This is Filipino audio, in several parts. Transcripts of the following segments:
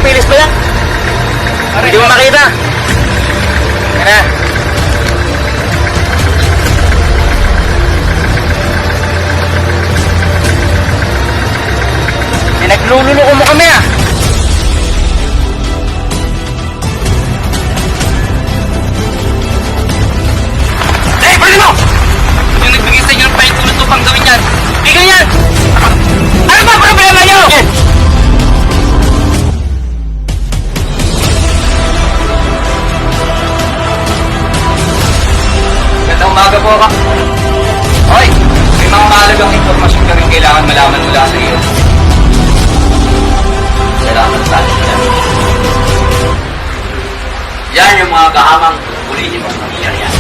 papilis pa yan. Hindi mo makita. Yan na. Pinaglululoko mo kami ah. Eh, pwede mo! Yung nagbigay sa inyo ng pahintulot upang gawin yan. Bigyan yan! Ano ba problema nyo? Gandang umaga po ka. Hoy, may mga mahalagang impormasyon ka rin kailangan malaman mula sa iyo. Salamat sa atin yan. Yan yung mga kahamang ulitin mong nangyayarihan.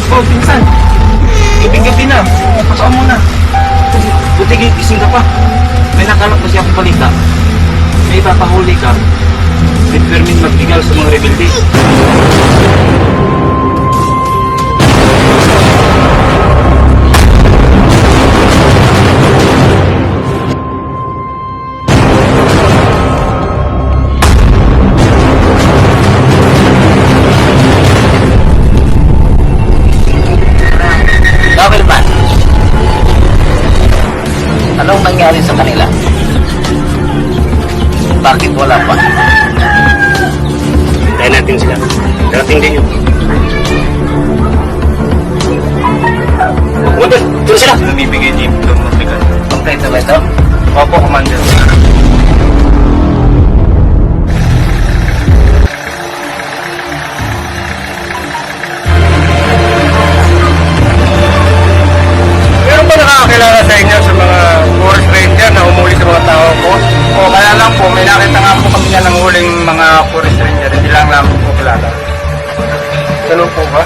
Oh, pinsan. Gabi-gabi na. Pasok mo na. Buti gising ka pa. May nakalap kasi ako balita. May ipapahuli ka. With permit magbigal sa mga rebelde. Bakit ba? Anong nangyari sa kanila? Bakit wala pa? Hintayin natin sila. Darating din yun. Commander, tuloy sila! Namibigay niyo yung magligan. Kompleto ba ito? Opo, Commander. Meron ba nakakakilala sa inyo sa mga forest ranger na umuli sa mga tao ko? O kaya lang po, may nakita nga po kami na ng huling mga forest ranger. Hindi lang namin po kilala. Ganun po ba?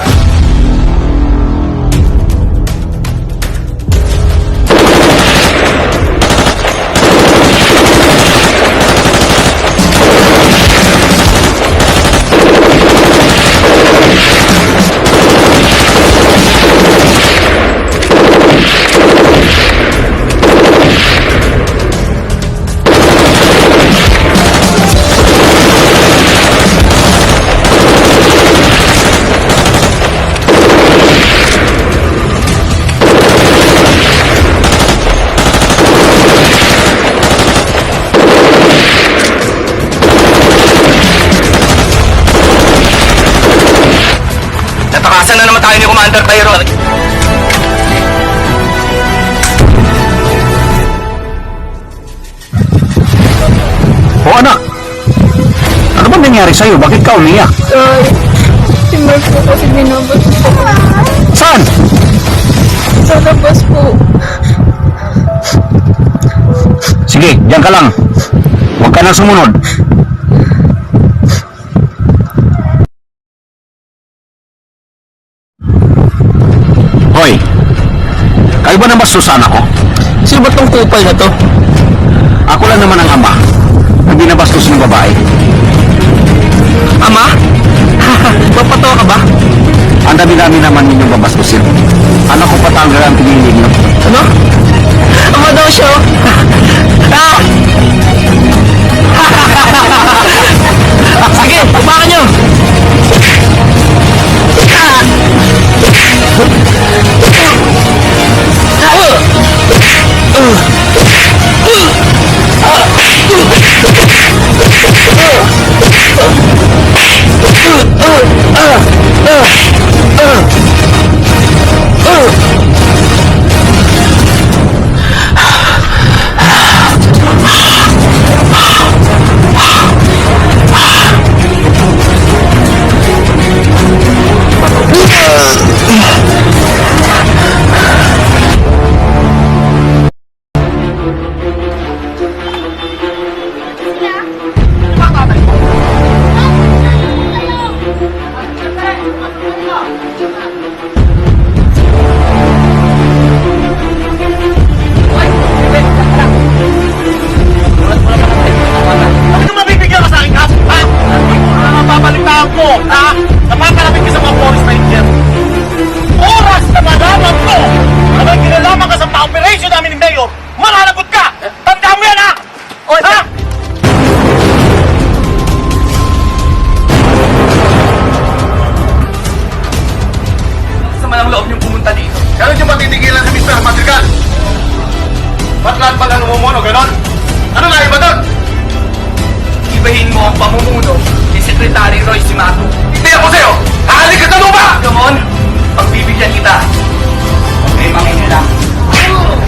Natakasan na naman tayo ni Commander Tyron. O anak, ano ba nangyari sa'yo? Bakit ka umiyak? Si Mark po kasi binabas po. Saan? Sa labas po. Sige, diyan ka lang. Huwag ka nang sumunod. Hoy, kayo ba nabastos ako? Sino ba tong kupal na to? Ako lang naman ang ama na binabastos ng babae. Ama? Papatawa ka ba? Ang dami-dami naman ninyong babastusin. Anak ko patanggal ang pinili niyo. Ano? Ama daw siya. Ah! Sige, upakan nyo! loob niyong pumunta dito? Ganun yung matitigilan si Mr. Madrigal. Ba't lahat pala namumuno, ganon? Ano na iba doon? Ibahin mo ang pamumuno ni Secretary Roy Simato. Hindi ako sa'yo! Hahalik ka sa lupa! Come on, pagbibigyan kita. Okay, mangingailangan.